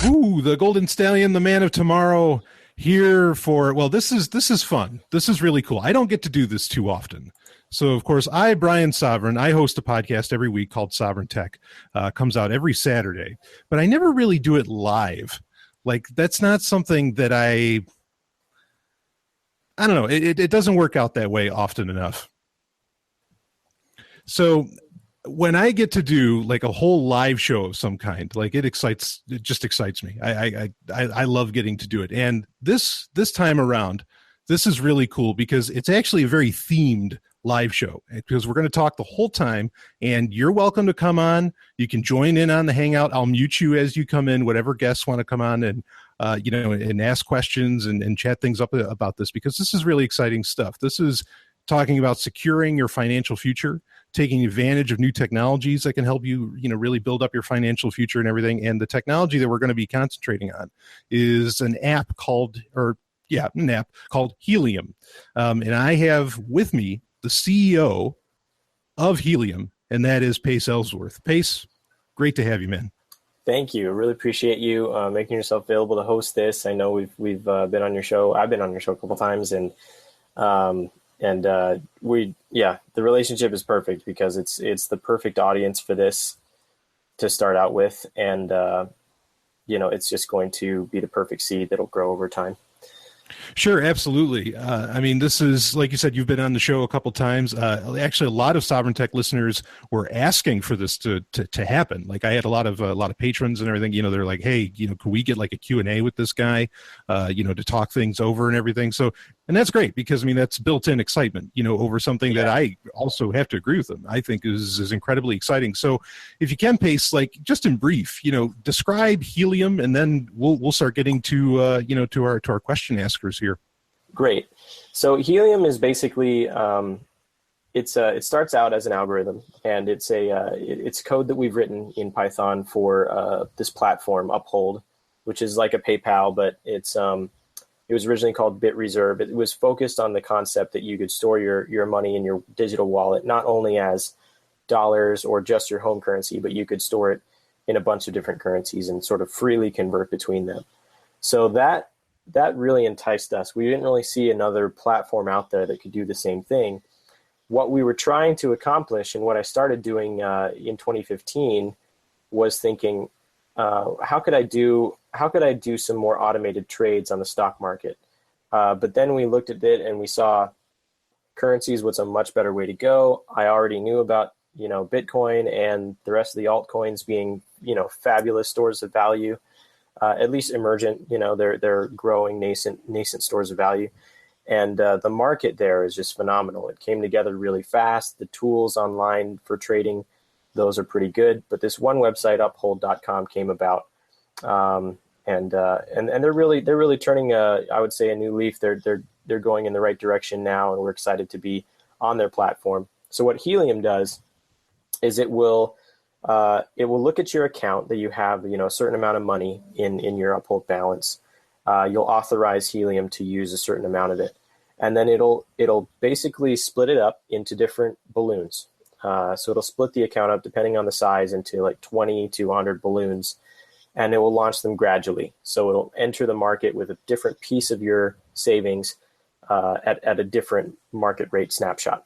Ooh, the Golden Stallion, the man of tomorrow, here for, well, this is fun. This is really cool. I don't get to do this too often. So, of course, Brian Sovryn, I host a podcast every week called Sovryn Tech. Comes out every Saturday. But I never really do it live. Like, that's not something that I don't know. It doesn't work out that way often enough. So when I get to do like a whole live show of some kind, like it just excites me. I love getting to do it. And this time around, this is really cool because it's actually a very themed live show, because we're going to talk the whole time, and you're welcome to come on. You can join in on the hangout. I'll mute you as you come in, whatever guests want to come on and and ask questions and chat things up about this, because this is really exciting stuff. This is talking about securing your financial future, taking advantage of new technologies that can help you, really build up your financial future and everything. And the technology that we're going to be concentrating on is an app called Heleum. And I have with me the CEO of Heleum, and that is Pace Ellsworth. Pace, great to have you, man. Thank you. I really appreciate you making yourself available to host this. I know we've been on your show. I've been on your show a couple of times, and the relationship is perfect because it's the perfect audience for this to start out with, and it's just going to be the perfect seed that'll grow over time. Sure, absolutely. This is, like you said, you've been on the show a couple times. Actually, a lot of Sovryn Tech listeners were asking for this to happen. Like, I had a lot of patrons and everything. They're like, "Hey, can we get like a Q&A with this guy? To talk things over and everything." So, and that's great because that's built-in excitement. Over something that I also have to agree with them. I think is incredibly exciting. So, if you can, Pace, like just in brief, describe Heleum, and then we'll start getting to to our question askers here. Great. So Heleum is basically it starts out as an algorithm, and it's code that we've written in Python for this platform, Uphold, which is like a PayPal, but it was originally called BitReserve. It was focused on the concept that you could store your money in your digital wallet, not only as dollars or just your home currency, but you could store it in a bunch of different currencies and sort of freely convert between them. So that really enticed us. We didn't really see another platform out there that could do the same thing. What we were trying to accomplish, and what I started doing in 2015, was thinking, how could I do some more automated trades on the stock market? But then we looked at it and we saw currencies was a much better way to go. I already knew about Bitcoin and the rest of the altcoins being fabulous stores of value. At least emergent, they're growing nascent stores of value. And the market there is just phenomenal. It came together really fast. The tools online for trading, those are pretty good. But this one website, uphold.com, came about. And they're really turning I would say a new leaf. They're going in the right direction now, and we're excited to be on their platform. So what Heleum does is it will look at your account that you have, a certain amount of money in your Uphold balance. You'll authorize Heleum to use a certain amount of it, and then it'll basically split it up into different balloons. So it'll split the account up depending on the size into like 20 to 100 balloons, and it will launch them gradually. So it'll enter the market with a different piece of your savings at a different market rate snapshot.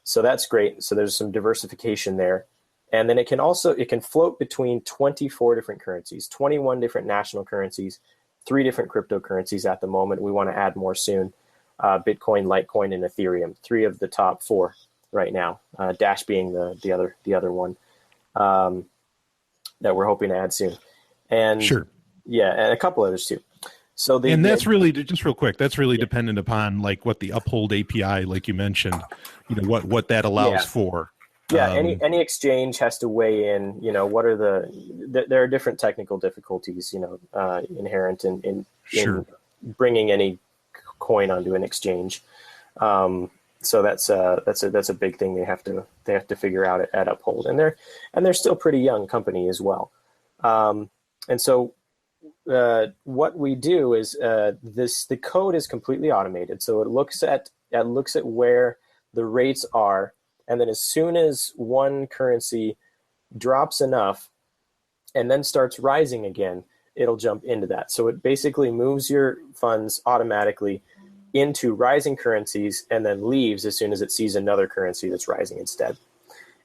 So that's great. So there's some diversification there. And then it can float between 24 different currencies, 21 different national currencies, 3 different cryptocurrencies at the moment. We want to add more soon. Bitcoin, Litecoin, and Ethereum, 3 of the top 4 right now. Dash being the other one that we're hoping to add soon. And sure. Yeah, and a couple others too. So that's really, just real quick, that's really dependent upon like what the Uphold API, like you mentioned, what that allows for. Yeah, any exchange has to weigh in. What are there are different technical difficulties, inherent in bringing any coin onto an exchange. So that's a big thing they have to figure out at Uphold, and they're still pretty young company as well. And so what we do is the code is completely automated. So it looks at where the rates are. And then as soon as one currency drops enough and then starts rising again, it'll jump into that. So it basically moves your funds automatically into rising currencies and then leaves as soon as it sees another currency that's rising instead.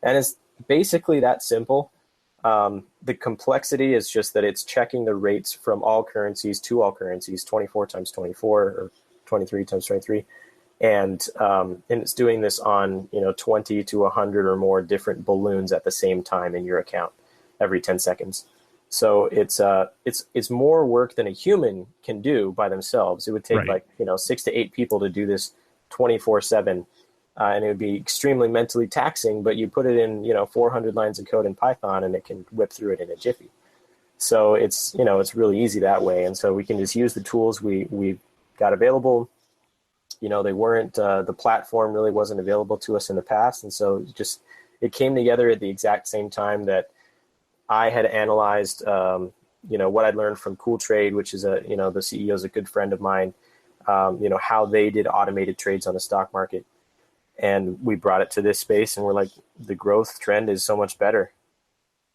And it's basically that simple. The complexity is just that it's checking the rates from all currencies to all currencies, 24 times 24 or 23 times 23. And it's doing this on 20 to 100 or more different balloons at the same time in your account every 10 seconds. So it's more work than a human can do by themselves. It would take 6 to 8 people to do this 24/7, and it would be extremely mentally taxing. But you put it in 400 lines of code in Python, and it can whip through it in a jiffy. So it's really easy that way. And so we can just use the tools we got available. They weren't the platform really wasn't available to us in the past, and so it came together at the exact same time that I had analyzed, what I'd learned from Cool Trade, which is the CEO is a good friend of mine, how they did automated trades on the stock market. And we brought it to this space, and we're like, the growth trend is so much better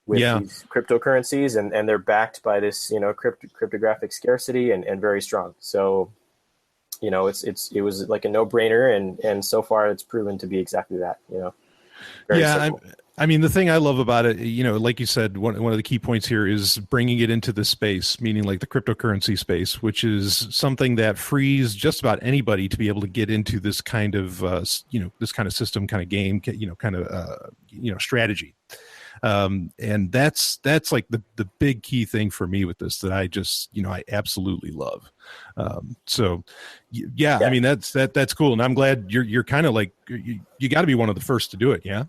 with these cryptocurrencies, and they're backed by this, cryptographic scarcity and very strong. So, it was like a no-brainer, and so far it's proven to be exactly that, Very simple. I mean, the thing I love about it, like you said, one of the key points here is bringing it into the space, meaning like the cryptocurrency space, which is something that frees just about anybody to be able to get into this kind of, this kind of system, kind of game, strategy. And that's like the big key thing for me with this that I just, I absolutely love. I mean, that's cool. And I'm glad you're kind of like, you got to be one of the first to do it. Yeah.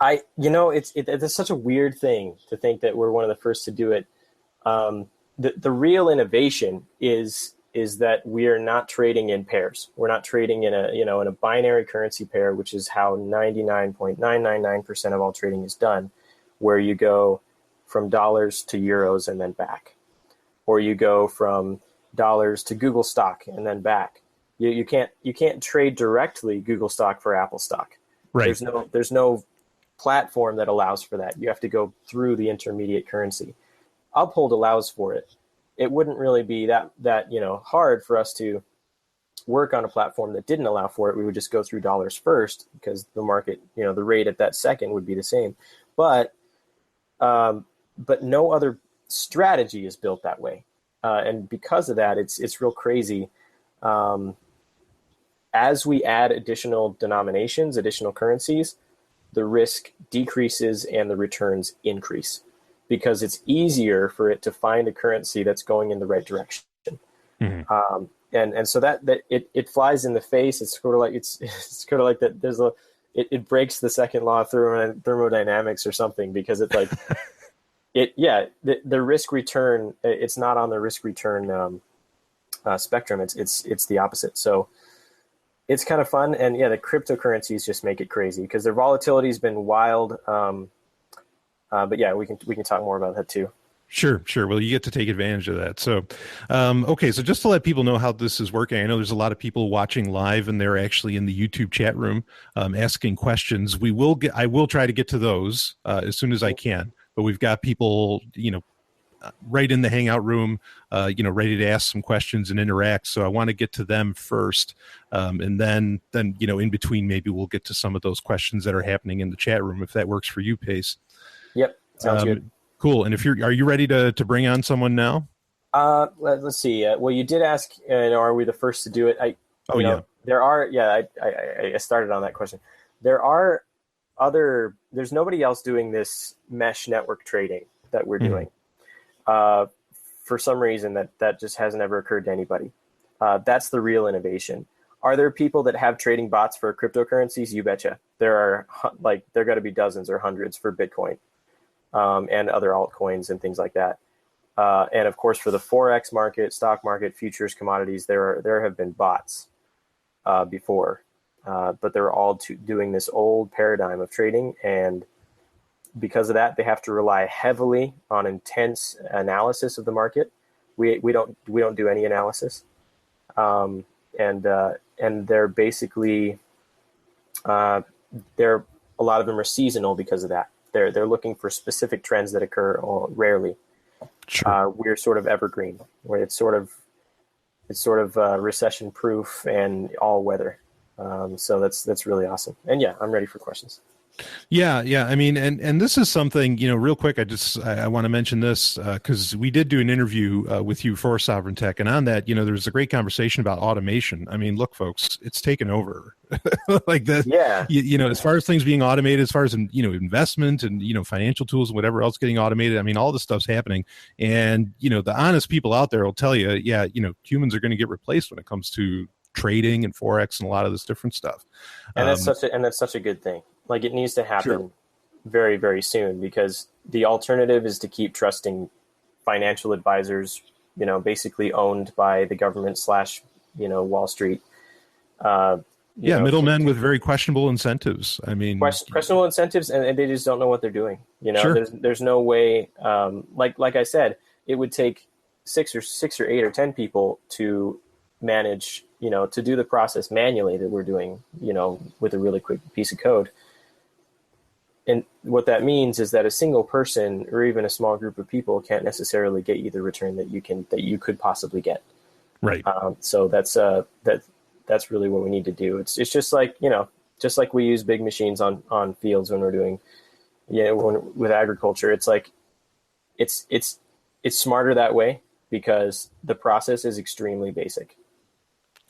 It's such a weird thing to think that we're one of the first to do it. The real innovation is that we are not trading in pairs. We're not trading in a binary currency pair, which is how 99.999% of all trading is done, where you go from dollars to euros and then back, or you go from dollars to Google stock and then back. You can't trade directly Google stock for Apple stock. Right. There's no platform that allows for that. You have to go through the intermediate currency. Uphold allows for it. It wouldn't really be that hard for us to work on a platform that didn't allow for it. We would just go through dollars first because the market, the rate at that second would be the same. But no other strategy is built that way. And because of that, it's real crazy. As we add additional denominations, additional currencies, the risk decreases and the returns increase because it's easier for it to find a currency that's going in the right direction. Mm-hmm. And so that it flies in the face. It's sort of like that. It breaks the second law of thermodynamics or something, because it's like the risk return. It's not on the risk return spectrum. It's the opposite. So it's kind of fun. And the cryptocurrencies just make it crazy because their volatility has been wild. But we can talk more about that too. Sure. Well, you get to take advantage of that. So, okay. So just to let people know how this is working, I know there's a lot of people watching live and they're actually in the YouTube chat room asking questions. I will try to get to those as soon as I can, but we've got people, right in the hangout room, ready to ask some questions and interact. So I want to get to them first. And then, in between, maybe we'll get to some of those questions that are happening in the chat room, if that works for you, Pace. Yep. Sounds good. Cool. And are you ready to bring on someone now? Let's see. Well, you did ask, are we the first to do it? There are, I started on that question. There's nobody else doing this mesh network trading that we're doing. For some reason that just hasn't ever occurred to anybody. That's the real innovation. Are there people that have trading bots for cryptocurrencies? You betcha. There are there got to be dozens or hundreds for Bitcoin, and other altcoins and things like that. And of course, for the Forex market, stock market, futures, commodities, there have been bots before, but they're all doing this old paradigm of trading, and because of that, they have to rely heavily on intense analysis of the market. We don't do any analysis, and they're basically a lot of them are seasonal because of that. They're looking for specific trends that occur rarely. Sure. we're sort of evergreen, where it's sort of recession proof and all weather. So that's really awesome. And yeah, I'm ready for questions. Yeah. I mean, and this is something, real quick. I want to mention this because we did do an interview with you for Sovryn Tech, and on that, there was a great conversation about automation. I mean, look, folks, it's taken over like that. Yeah. As far as things being automated, as far as investment and financial tools and whatever else getting automated. I mean, all this stuff's happening, and the honest people out there will tell you, yeah, humans are going to get replaced when it comes to trading and forex and a lot of this different stuff. And that's such a good thing. Like, it needs to happen Sure. very, very soon, because the alternative is to keep trusting financial advisors, basically owned by the government / Wall Street. Middlemen with very questionable incentives. I mean, questionable incentives, and they just don't know what they're doing. Sure. There's no way. Like I said, it would take six or 8 or 10 people to manage, to do the process manually that we're doing, with a really quick piece of code. And what that means is that a single person or even a small group of people can't necessarily get you the return that you could possibly get. Right. So that's really what we need to do. It's just like, we use big machines on fields when we're doing, with agriculture. It's like, it's smarter that way because the process is extremely basic.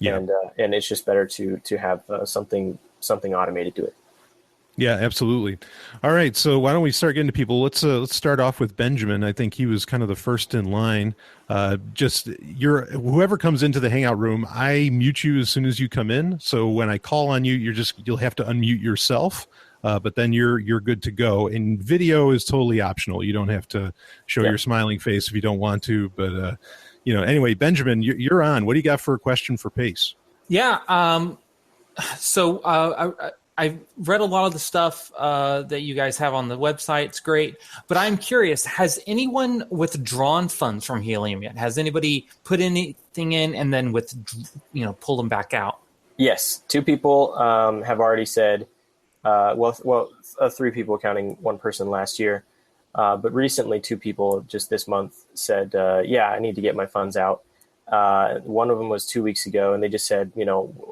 Yeah. And it's just better to have something automated to it. Yeah, absolutely. All right, so why don't we start getting to people? Let's start off with Benjamin. I think he was kind of the first in line. Whoever comes into the hangout room, I mute you as soon as you come in. So when I call on you, you'll have to unmute yourself. But then you're good to go. And video is totally optional. You don't have to show your smiling face if you don't want to. But anyway, Benjamin, you're on. What do you got for a question for Pace? Yeah. I've read a lot of the stuff that you guys have on the website. It's great. But I'm curious, has anyone withdrawn funds from Heleum yet? Has anybody put anything in and then pull them back out? Yes. 2 people have already said, 3 people counting 1 person last year. But recently 2 people just this month said, I need to get my funds out. One of them was 2 weeks ago, and they just said,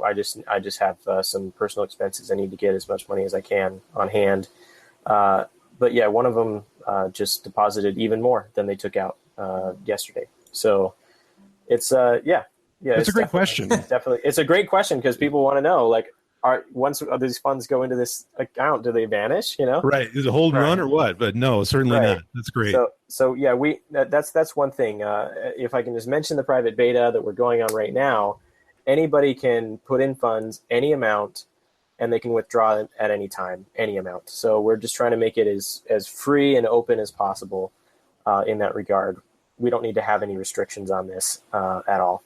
I just have some personal expenses. I need to get as much money as I can on hand. But yeah, one of them just deposited even more than they took out yesterday. So it's It's a great question. It's a great question because people want to know, like, once these funds go into this account, do they vanish? Right? Is it hold and run or what? But no, certainly not. That's great. So yeah, that's one thing. If I can just mention the private beta that we're going on right now, anybody can put in funds, any amount, and they can withdraw it at any time, any amount. So we're just trying to make it as free and open as possible in that regard. We don't need to have any restrictions on this at all.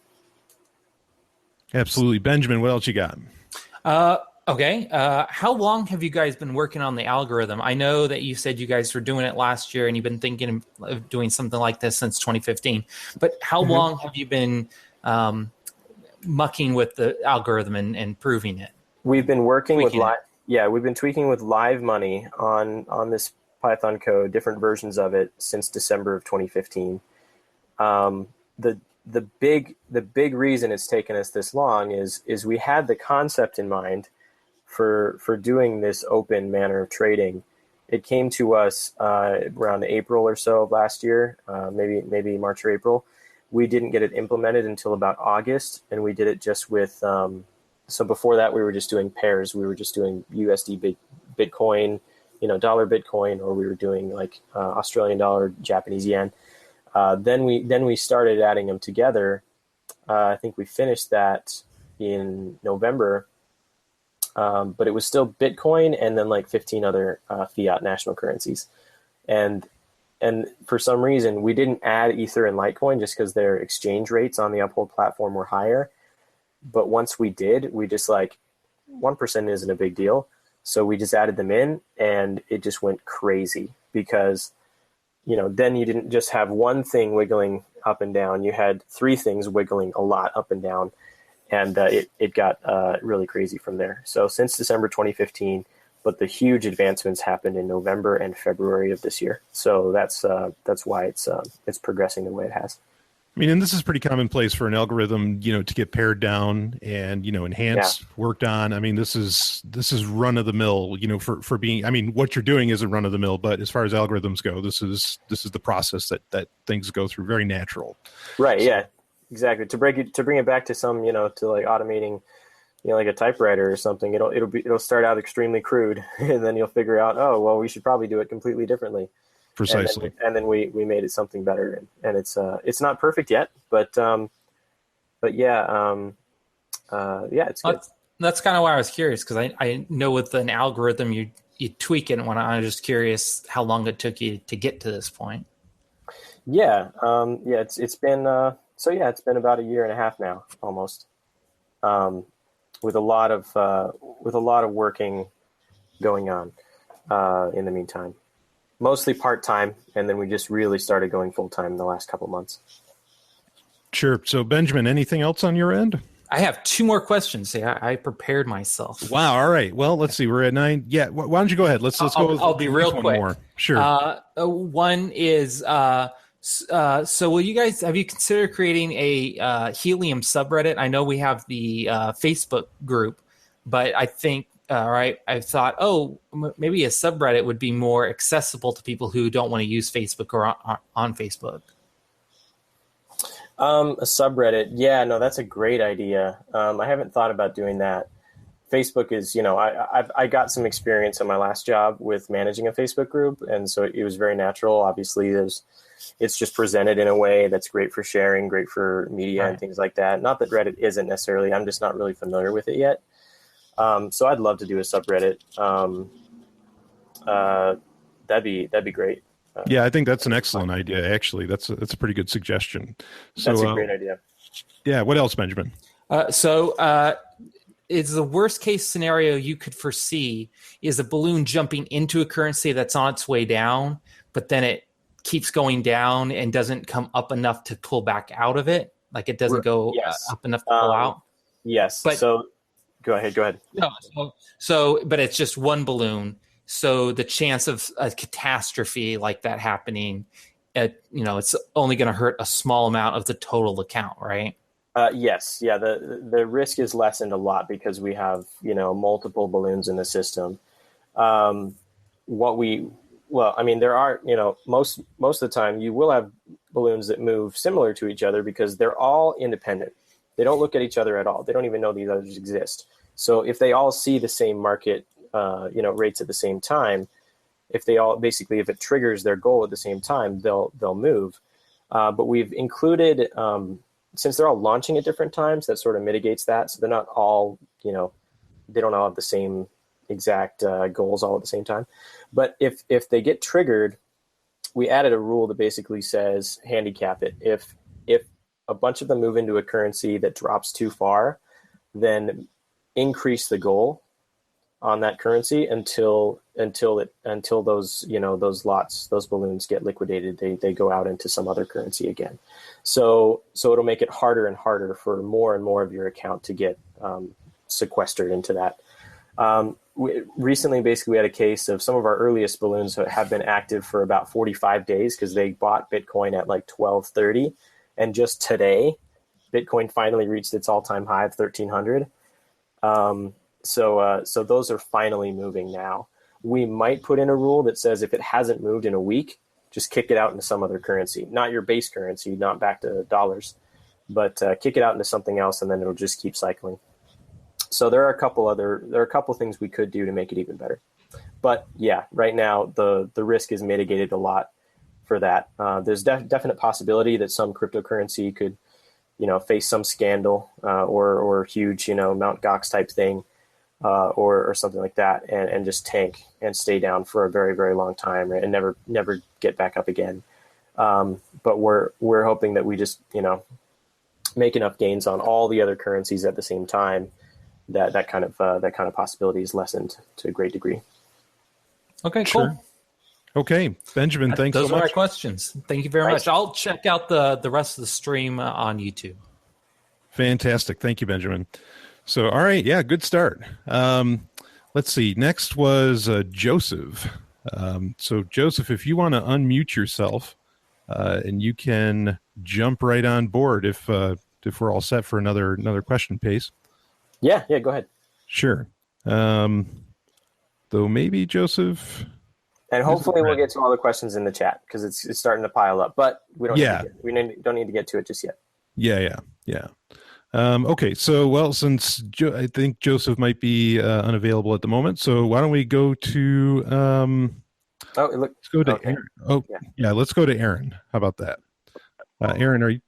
Absolutely. Benjamin, what else you got? Okay. How long have you guys been working on the algorithm? I know that you said you guys were doing it last year and you've been thinking of doing something like this since 2015. But how long have you been mucking with the algorithm and improving it? We've been working with we've been tweaking with live money on this Python code, different versions of it since December of 2015. The big reason it's taken us this long is we had the concept in mind for doing this open manner of trading. It came to us around April or so of last year, maybe March or April. We didn't get it implemented until about August, and we did it just with. So before that, we were just doing pairs. We were just doing USD Bitcoin, dollar Bitcoin, or we were doing like Australian dollar, Japanese yen. Then we started adding them together. I think we finished that in November, but it was still Bitcoin and then like 15 other fiat national currencies. And for some reason, we didn't add Ether and Litecoin just because their exchange rates on the Uphold platform were higher. But once we did, we just 1% isn't a big deal. So we just added them in, and it just went crazy because then you didn't just have one thing wiggling up and down. You had 3 things wiggling a lot up and down, and it got really crazy from there. So since December 2015, but the huge advancements happened in November and February of this year. So that's why it's progressing the way it has. I mean, and this is pretty commonplace for an algorithm, to get pared down and, enhanced, worked on. I mean, this is run of the mill, for being, I mean, what you're doing isn't run of the mill, but as far as algorithms go, this is the process that things go through, very natural. Right. So, yeah, exactly. To bring it back to some, to like automating, like a typewriter or something, it'll start out extremely crude and then you'll figure out, oh, well, we should probably do it completely differently. Precisely. And then we made it something better, and it's not perfect yet, but yeah, it's good. That's kind of why I was curious, because I know with an algorithm you tweak it, and I'm just curious how long it took you to get to this point. Yeah, it's been about a year and a half now, almost, with a lot of working going on in the meantime. Mostly part-time, and then we just really started going full-time in the last couple months. Sure. So, Benjamin, anything else on your end? I have 2 more questions. I prepared myself. Wow. All right. Well, let's see. We're at 9. Yeah. Why don't you go ahead? Let's go. I'll be real quick. More. Sure. One is, so have you considered creating a Heleum subreddit? I know we have the Facebook group, but I think, I thought, maybe a subreddit would be more accessible to people who don't want to use Facebook or on Facebook. A subreddit. Yeah, no, that's a great idea. I haven't thought about doing that. Facebook is, I got some experience in my last job with managing a Facebook group. And so it was very natural. Obviously, it's just presented in a way that's great for sharing, great for media and things like that. Not that Reddit isn't necessarily, I'm just not really familiar with it yet. So I'd love to do a subreddit. That'd be great. Yeah, I think that's an excellent idea. Actually, that's a pretty good suggestion. So, that's a great idea. Yeah. What else, Benjamin? Is the worst case scenario you could foresee is a balloon jumping into a currency that's on its way down, but then it keeps going down and doesn't come up enough to pull back out of it? Like it doesn't go up enough to pull out? Yes. But, Go ahead. No, but it's just one balloon. So the chance of a catastrophe like that happening, it's only going to hurt a small amount of the total account, right? Yes. Yeah. The risk is lessened a lot because we have, multiple balloons in the system. There are, most of the time you will have balloons that move similar to each other because they're all independent. They don't look at each other at all. They don't even know these others exist. So if they all see the same market, rates at the same time, if it triggers their goal at the same time, they'll move. But we've included, since they're all launching at different times, that sort of mitigates that. So they're not all, they don't all have the same exact goals all at the same time. But if they get triggered, we added a rule that basically says handicap it. If a bunch of them move into a currency that drops too far, then increase the goal on that currency until those those balloons get liquidated. They go out into some other currency again. So it'll make it harder and harder for more and more of your account to get sequestered into that. Recently, basically, we had a case of some of our earliest balloons have been active for about 45 days because they bought Bitcoin at like 1230. And just today, Bitcoin finally reached its all-time high of 1,300. So those are finally moving now. We might put in a rule that says if it hasn't moved in a week, just kick it out into some other currency, not your base currency, not back to dollars, but kick it out into something else, and then it'll just keep cycling. So there are a couple things we could do to make it even better. But yeah, right now the risk is mitigated a lot for that. There's definite possibility that some cryptocurrency could, face some scandal or huge, Mt. Gox type thing or something like that, and just tank and stay down for a very, very long time and never get back up again. But we're hoping that we just, make enough gains on all the other currencies at the same time that kind of possibility is lessened to a great degree. Okay, cool. Sure. Okay, Benjamin, thanks so much. Those are my questions. Thank you very much. I'll check out the rest of the stream on YouTube. Fantastic. Thank you, Benjamin. So, all right. Yeah, good start. Let's see. Next was Joseph. So Joseph, if you want to unmute yourself, and you can jump right on board if we're all set for another question, Pace. Yeah, go ahead. Sure. Though maybe Joseph. And hopefully we'll get to all the questions in the chat because it's starting to pile up. But we don't need to get to it just yet. Yeah. Okay, so since I think Joseph might be unavailable at the moment, so why don't we go to let's go to Aaron. Let's go to Aaron. How about that? Aaron, are you?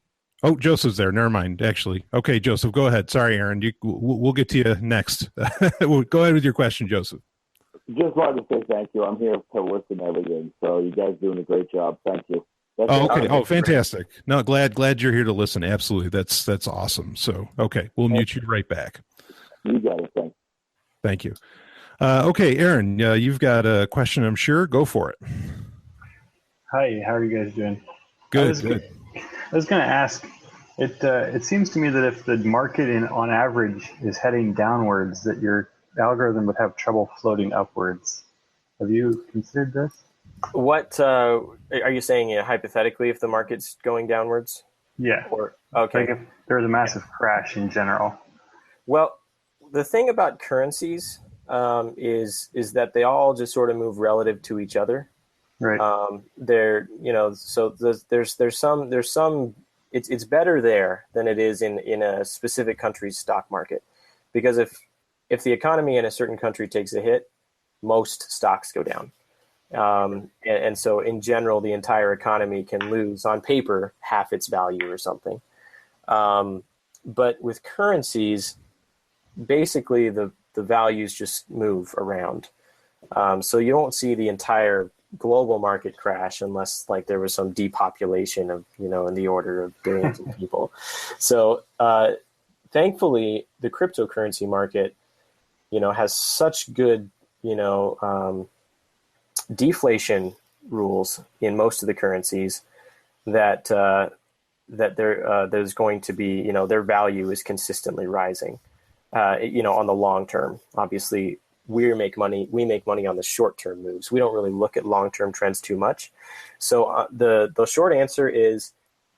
Oh, Joseph's there. Never mind. Actually, okay, Joseph, go ahead. Sorry, Aaron. We'll get to you next. Go ahead with your question, Joseph. Just wanted to say thank you. I'm here to listen to everything. So you guys doing a great job. Thank you. Okay. Oh, fantastic. No, glad you're here to listen. Absolutely. That's awesome. So, okay. We'll mute you right back. You got it. Thanks. Thank you. Okay, Aaron, you've got a question, I'm sure. Go for it. Hi, how are you guys doing? Good. I was going to ask, it seems to me that if the market on average is heading downwards, that your algorithm would have trouble floating upwards. Have you considered this? What are you saying? Hypothetically, if the market's going downwards? Yeah. Okay. Like if there's a massive crash in general. Well, the thing about currencies is that they all just sort of move relative to each other. Right. So there's some. It's better there than it is in a specific country's stock market, because if the economy in a certain country takes a hit, most stocks go down. And so in general, the entire economy can lose on paper half its value or something. But with currencies, basically the values just move around. So you don't see the entire global market crash unless like there was some depopulation of, in the order of billions of people. So thankfully, the cryptocurrency market, has such good, deflation rules in most of the currencies that there's going to be, their value is consistently rising, on the long term. Obviously, we make money on the short term moves. We don't really look at long term trends too much. So the short answer is,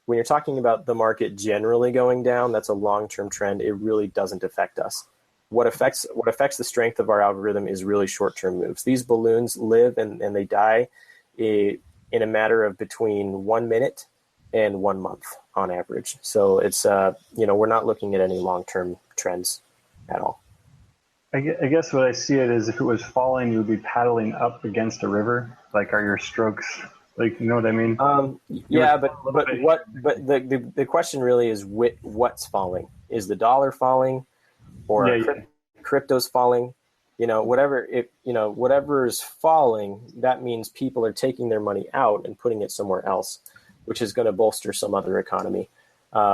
when you're talking about the market generally going down, that's a long term trend. It really doesn't affect us. What affects the strength of our algorithm is really short-term moves. These balloons live and they die in a matter of between 1 minute and 1 month on average. So it's, we're not looking at any long-term trends at all. I guess what I see it is, if it was falling, you would be paddling up against a river. Like, are your strokes, like, you know what I mean? The question really is what's falling? Is the dollar falling? Or crypto's falling, whatever is falling, that means people are taking their money out and putting it somewhere else, which is going to bolster some other economy,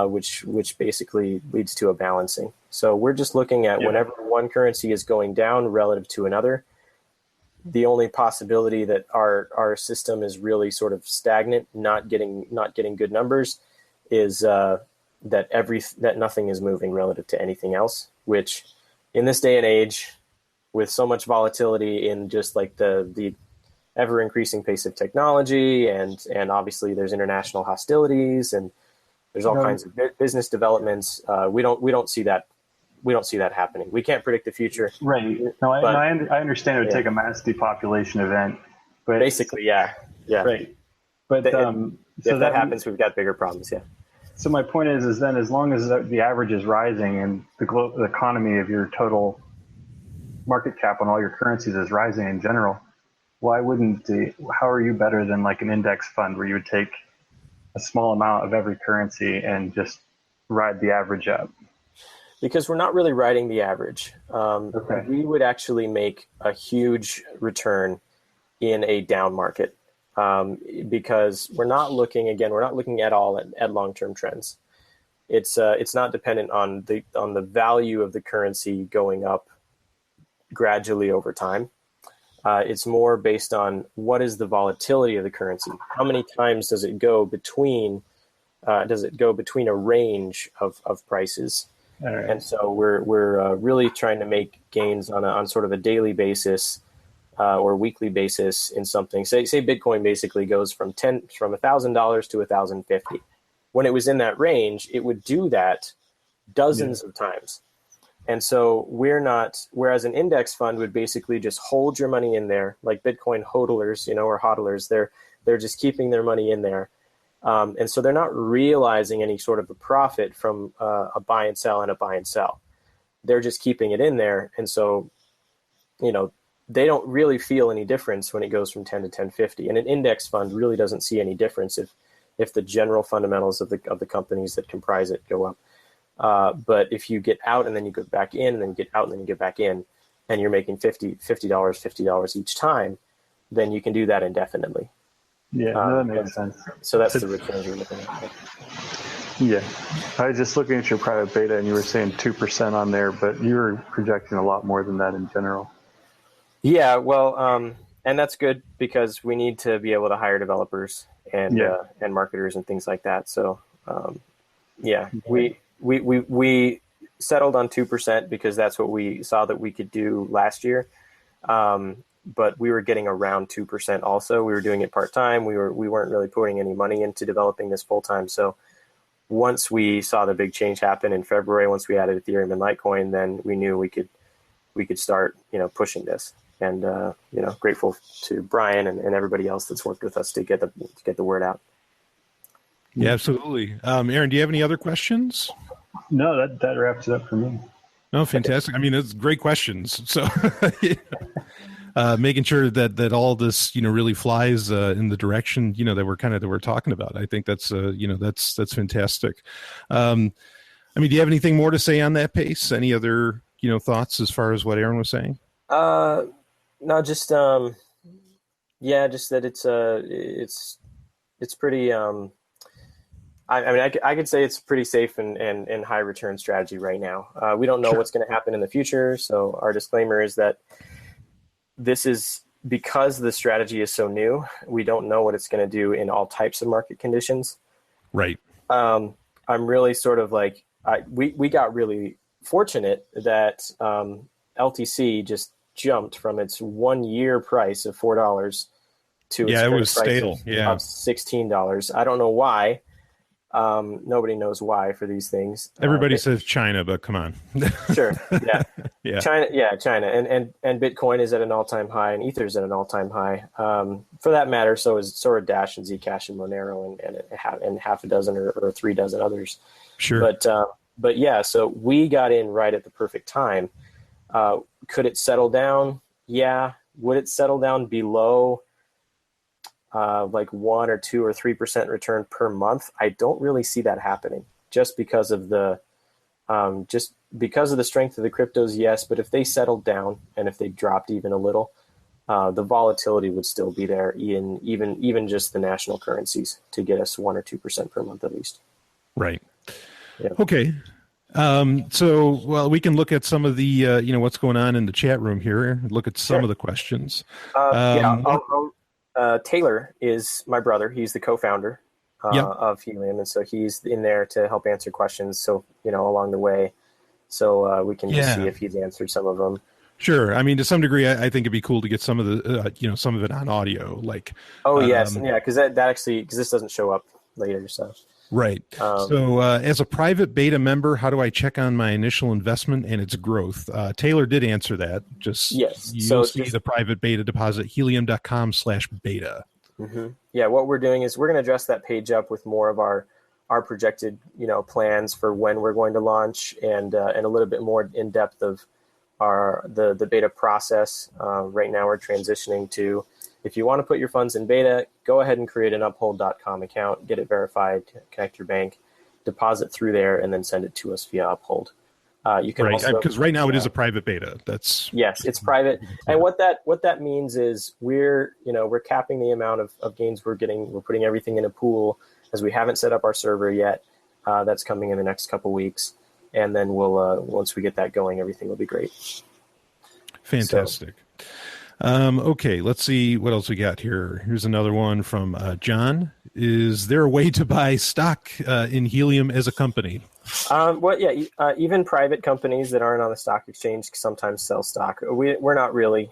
which basically leads to a balancing. So we're just looking at whenever one currency is going down relative to another, the only possibility that our system is really sort of stagnant, not getting good numbers, is that nothing is moving relative to anything else, which in this day and age, with so much volatility in just like the ever increasing pace of technology, and obviously there's international hostilities and there's all kinds of business developments. We don't see that happening. We can't predict the future. Right. No, I understand it would take a mass depopulation event, but basically, yeah. Right. But if that happens, we've got bigger problems. Yeah. So my point is then, as long as the average is rising and the economy of your total market cap on all your currencies is rising in general, how are you better than like an index fund where you would take a small amount of every currency and just ride the average up? Because we're not really riding the average. We would actually make a huge return in a down market. Because we're not looking at all at long-term trends. It's not dependent on the value of the currency going up gradually over time. It's more based on what is the volatility of the currency. How many times does it go between a range of prices? All right. And so we're really trying to make gains on sort of a daily basis or weekly basis in something. Say Bitcoin basically goes from $1,000 to $1,050. When it was in that range, it would do that dozens of times. And so whereas an index fund would basically just hold your money in there, like Bitcoin hodlers, or hodlers, they're just keeping their money in there. And so they're not realizing any sort of a profit from a buy and sell and a buy and sell. They're just keeping it in there. And so, they don't really feel any difference when it goes from 10 to 1050. And an index fund really doesn't see any difference if the general fundamentals of the companies that comprise it go up. But if you get out and then you go back in and then you get out and then you get back in and you're making $50 each time, then you can do that indefinitely. Yeah, that makes sense. So that's the returns you're looking at. Yeah. I was just looking at your private beta and you were saying 2% on there, but you were projecting a lot more than that in general. Yeah, well, and that's good because we need to be able to hire developers and marketers and things like that. So, we settled on 2% because that's what we saw that we could do last year. But we were getting around 2% also. We were doing it part-time. We weren't really putting any money into developing this full-time. So once we saw the big change happen in February, once we added Ethereum and Litecoin, then we knew we could start, pushing this. And, grateful to Brian and everybody else that's worked with us to get the word out. Yeah, absolutely. Aaron, do you have any other questions? No, that wraps it up for me. No, fantastic. I mean, it's great questions. So making sure that all this, really flies in the direction, that we're talking about. I think that's, that's fantastic. I mean, do you have anything more to say on that, Pace? Any other, thoughts as far as what Aaron was saying? No, just just that it's pretty. I could say it's pretty safe and high return strategy right now. We don't know what's going to happen in the future, so our disclaimer is that this is because the strategy is so new. We don't know what it's going to do in all types of market conditions. Right. I'm really sort of like we got really fortunate that LTC just jumped from its 1 year price of $4 to its it was price stale. of $16. I don't know why. Nobody knows why for these things. Everybody says China, but come on. Sure. Yeah. Yeah. China. And Bitcoin is at an all-time high and Ether is at an all-time high. For that matter, so are Dash and Zcash and Monero and half a dozen or 3 dozen others. Sure. But yeah, so we got in right at the perfect time. Could it settle down? Yeah. Would it settle down below like 1 or 2 or 3% return per month? I don't really see that happening just because of the strength of the cryptos. Yes. But if they settled down and if they dropped even a little, the volatility would still be there in even just the national currencies to get us 1 or 2% per month at least. Right. Yeah. Okay. So we can look at some of the, what's going on in the chat room here, look at some of the questions. Taylor is my brother. He's the co-founder of Helium. And so he's in there to help answer questions. So, along the way, so we can just see if he's answered some of them. Sure. I mean, to some degree, I think it'd be cool to get some of the, some of it on audio, like. Oh, yes. Yeah. Cause that actually, because this doesn't show up later. So. Right. So as a private beta member, how do I check on my initial investment and its growth? Taylor did answer that. You'll see the private beta deposit, helium.com/beta. Mm-hmm. Yeah. What we're doing is we're going to dress that page up with more of our projected, plans for when we're going to launch and a little bit more in depth of the beta process. Right now we're transitioning to, if you want to put your funds in beta, go ahead and create an uphold.com account, get it verified, connect your bank, deposit through there, and then send it to us via Uphold. You can also, because right now it is a private beta. Yes, it's private. And what that means is we're capping the amount of gains we're getting. We're putting everything in a pool as we haven't set up our server yet. That's coming in the next couple weeks. And then we'll once we get that going, everything will be great. Fantastic. Okay, let's see what else we got here. Here's another one from John. Is there a way to buy stock in Helium as a company? Well, yeah, even private companies that aren't on the stock exchange sometimes sell stock. We're not really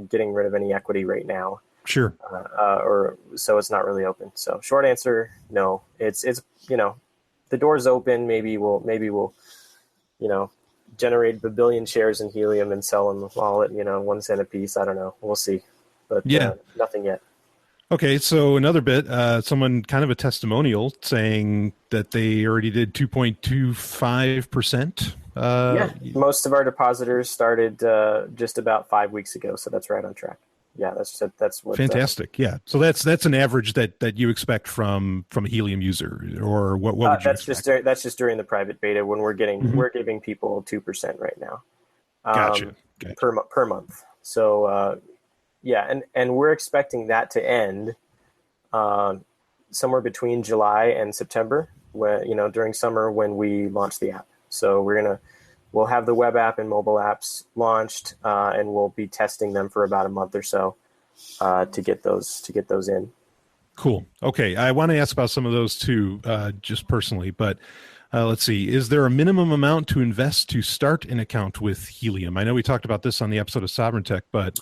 getting rid of any equity right now. Sure. Or so it's not really open. So short answer, no. It's the door's open. Maybe we'll generate a billion shares in Helium and sell them all at 1 cent a piece. I don't know. We'll see, but nothing yet. Okay, so another bit, someone kind of a testimonial saying that they already did 2.25%. Most of our depositors started just about 5 weeks ago, so that's right on track. Yeah, that's what. Fantastic. Yeah, so that's an average that you expect from a Helium user, or what would you expect? That's just during the private beta when we're giving people 2% right now. Gotcha. Per month. So. And we're expecting that to end somewhere between July and September, when during summer when we launch the app. So we'll have the web app and mobile apps launched, and we'll be testing them for about a month or so to get those in. Cool. Okay, I want to ask about some of those too, just personally, but. Let's see. Is there a minimum amount to invest to start an account with Helium? I know we talked about this on the episode of Sovryn Tech, but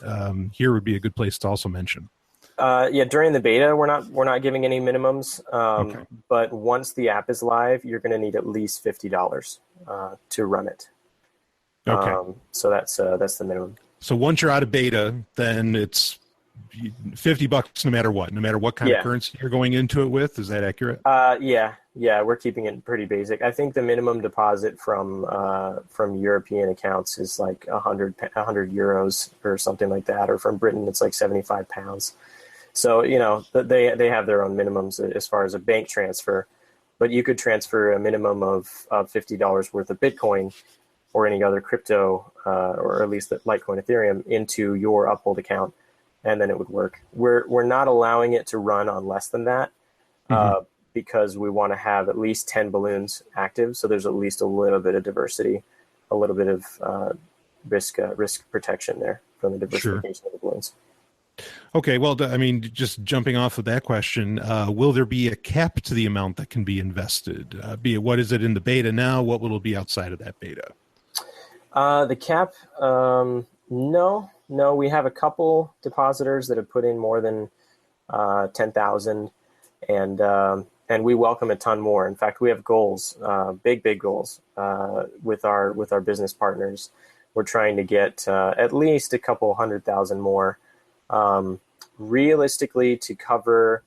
here would be a good place to also mention. During the beta, we're not giving any minimums. Okay. But once the app is live, you're going to need at least $50 to run it. Okay. So that's the minimum. So once you're out of beta, then it's $50 no matter what kind of currency you're going into it with. Is that accurate? Yeah, we're keeping it pretty basic. I think the minimum deposit from European accounts is like 100 euros or something like that, or from Britain it's like 75 pounds. So they have their own minimums as far as a bank transfer, but you could transfer a minimum of $50 worth of Bitcoin or any other crypto, or at least the Litecoin, Ethereum, into your Uphold account, and then it would work. We're not allowing it to run on less than that. Because we want to have at least 10 balloons active, so there's at least a little bit of diversity, a little bit of risk protection there from the diversification of the balloons. Okay, well, I mean, just jumping off of that question, will there be a cap to the amount that can be invested? What is it in the beta now? What will it be outside of that beta? The cap, no. We have a couple depositors that have put in more than 10,000, and we welcome a ton more. In fact, we have goals, big goals, with our business partners. We're trying to get at least a couple 100,000 more, realistically, to cover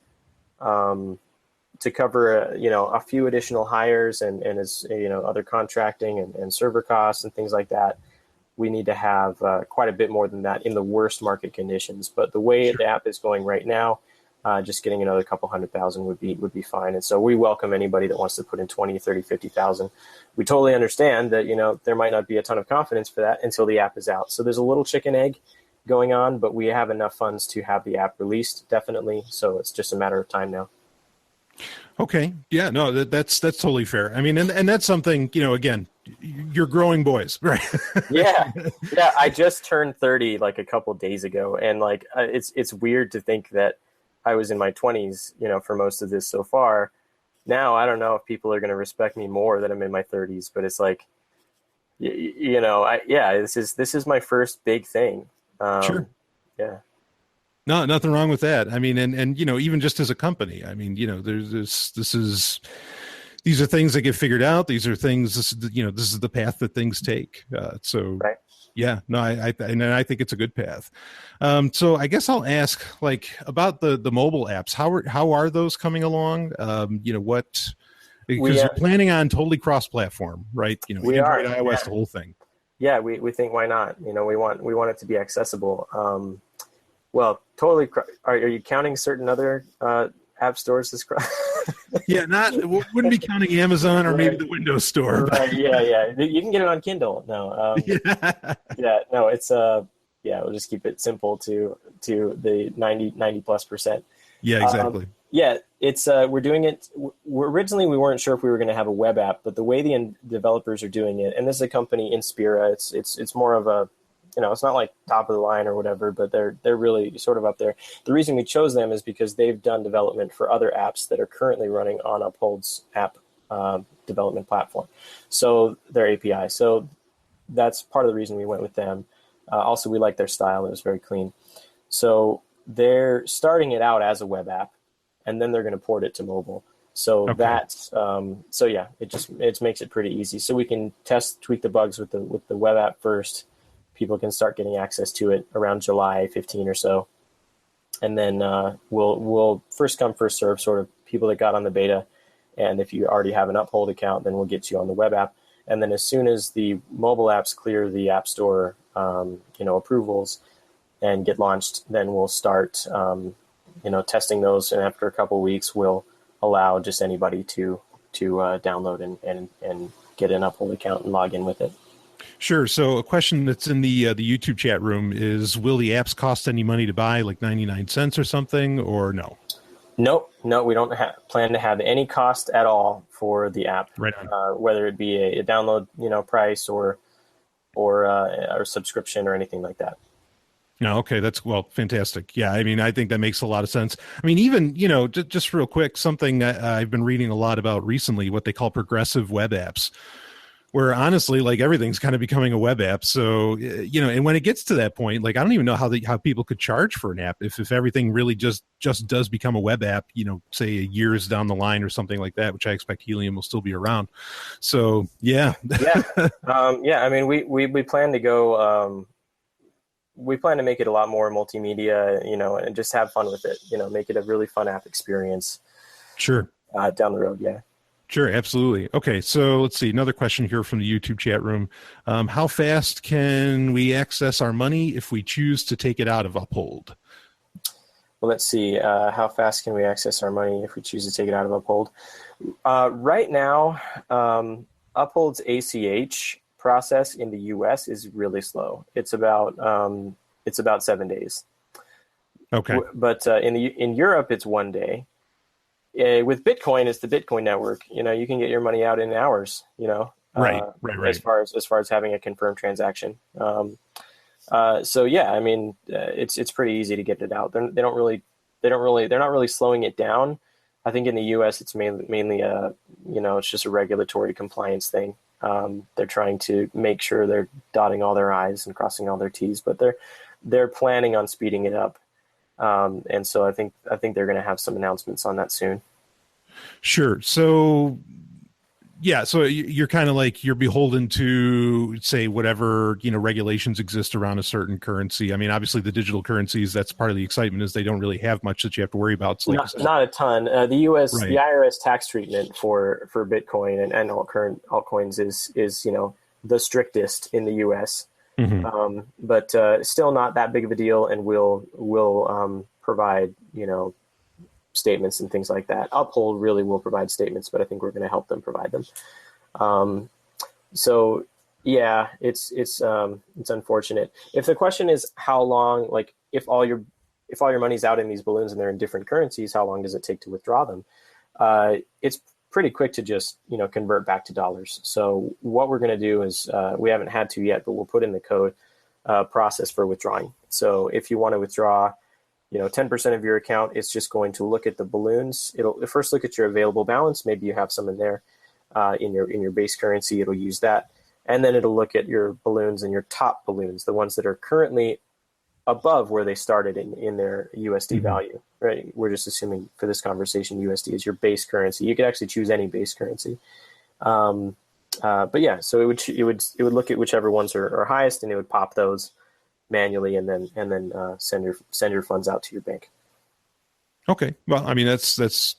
a few additional hires and as other contracting and server costs and things like that. We need to have quite a bit more than that in the worst market conditions. But the way the app is going right now, just getting another couple 100,000 would be fine. And so we welcome anybody that wants to put in 20, 30, 50,000. We totally understand that, there might not be a ton of confidence for that until the app is out. So there's a little chicken egg going on, but we have enough funds to have the app released, definitely. So it's just a matter of time now. Okay. Yeah, no, that's totally fair. I mean, and that's something, again, you're growing boys, right? Yeah. I just turned 30 like a couple days ago. And like, it's weird to think that I was in my 20s, for most of this so far. Now, I don't know if people are going to respect me more that I'm in my 30s, but it's like, this is my first big thing. Sure. Yeah. No, nothing wrong with that. I mean, and even just as a company, I mean, these are things that get figured out. These are things, this is the path that things take. Right. Yeah, no, I think it's a good path. So I guess I'll ask about the mobile apps. How are those coming along? Because you're planning on totally cross-platform, right? We Android, are. iOS, the whole thing. Yeah, we think why not? We want it to be accessible. Well, totally. Are you counting certain other app stores as cross? Yeah, wouldn't be counting Amazon or maybe the Windows Store. Right, yeah. You can get it on Kindle. No. No, it's we'll just keep it simple to the 90+%. Yeah, exactly. It's we're doing it. Originally, we weren't sure if we were going to have a web app, but the way the developers are doing it, and this is a company, Inspira. It's more of a, it's not like top of the line or whatever, but they're really sort of up there. The reason we chose them is because they've done development for other apps that are currently running on Uphold's app development platform. So their API. So that's part of the reason we went with them. Also, we like their style. It was very clean. So they're starting it out as a web app, and then they're going to port it to mobile. So that's it makes it pretty easy. So we can tweak the bugs with the web app first. People can start getting access to it around July 15 or so, and then we'll first come first serve sort of people that got on the beta, and if you already have an Uphold account, then we'll get you on the web app. And then as soon as the mobile apps clear the App Store, approvals and get launched, then we'll start, testing those. And after a couple of weeks, we'll allow just anybody to download and get an Uphold account and log in with it. Sure. So a question that's in the YouTube chat room is, will the apps cost any money to buy, like 99 cents or something, or no? Nope. No, we don't plan to have any cost at all for the app, right on. Whether it be a download, price or subscription or anything like that. No, okay, that's fantastic. Yeah, I mean, I think that makes a lot of sense. I mean, even just real quick, something that I've been reading a lot about recently, what they call progressive web apps, where honestly, like, everything's kind of becoming a web app. So, and when it gets to that point, like, I don't even know how people could charge for an app if everything really just does become a web app, say years down the line or something like that, which I expect Heleum will still be around. So, yeah. I mean, we plan to go, we plan to make it a lot more multimedia, and just have fun with it, make it a really fun app experience. Sure. Down the road. Yeah. Sure, absolutely. Okay, so let's see. Another question here from the YouTube chat room. How fast can we access our money if we choose to take it out of Uphold? Well, let's see. How fast can we access our money if we choose to take it out of Uphold? Right now, Uphold's ACH process in the U.S. is really slow. It's about 7 days. Okay. But in Europe, it's 1 day. With Bitcoin, it's the Bitcoin network. You can get your money out in hours. Right. As far as having a confirmed transaction. So yeah, I mean, it's pretty easy to get it out. They're not really slowing it down. I think in the U.S. it's mainly it's just a regulatory compliance thing. They're trying to make sure they're dotting all their I's and crossing all their T's, but they're planning on speeding it up. And so I think they're going to have some announcements on that soon. Sure. So, yeah. So you're kind of like, you're beholden to, say, whatever, regulations exist around a certain currency. I mean, obviously the digital currencies, that's part of the excitement, is they don't really have much that you have to worry about. So not a ton. The U.S. Right. The IRS tax treatment for Bitcoin and all current altcoins is the strictest in the U.S. Mm-hmm. But still not that big of a deal, and we'll provide statements and things like that. Uphold really will provide statements, but I think we're going to help them provide them. So yeah, it's unfortunate. If the question is how long, like if all your money's out in these balloons and they're in different currencies, how long does it take to withdraw them? It's pretty quick to just convert back to dollars. So what we're going to do is we haven't had to yet, but we'll put in the code process for withdrawing. So if you want to withdraw 10% of your account, it's just going to look at the balloons. It'll first look at your available balance. Maybe you have some in there in your base currency. It'll use that, and then it'll look at your balloons and your top balloons, the ones that are currently above where they started in their USD value. Right? We're just assuming for this conversation, USD is your base currency. You could actually choose any base currency. But yeah, so it would look at whichever ones are highest, and it would pop those manually, and then send your funds out to your bank. Okay. Well, I mean, that's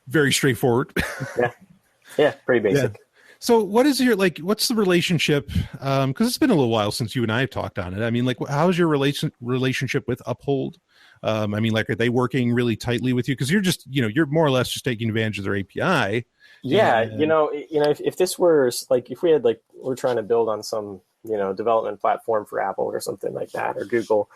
very straightforward. Yeah, pretty basic. Yeah. So what's the relationship? Because it's been a little while since you and I have talked on it. I mean, like, how's your relationship with Uphold? I mean, like, are they working really tightly with you? Because you're just, you're more or less just taking advantage of their API. Yeah. If this were like, if we had we're trying to build on some, development platform for Apple or something like that, or Google,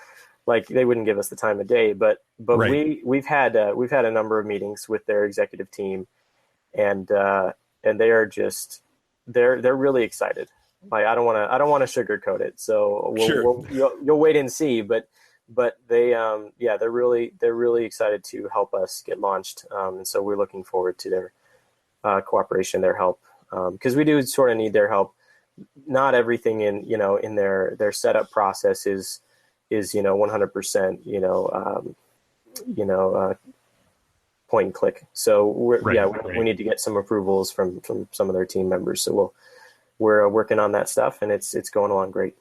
like, they wouldn't give us the time of day. But right. we've had a number of meetings with their executive team, and they are just, they're really excited. Like, I don't want to sugarcoat it. So you'll wait and see, but they, they're really excited to help us get launched. And so we're looking forward to their cooperation, their help. because we do sort of need their help. Not everything in their setup process is 100% point and click. So we need to get some approvals from some of their team members. So we're working on that stuff, and it's going along great.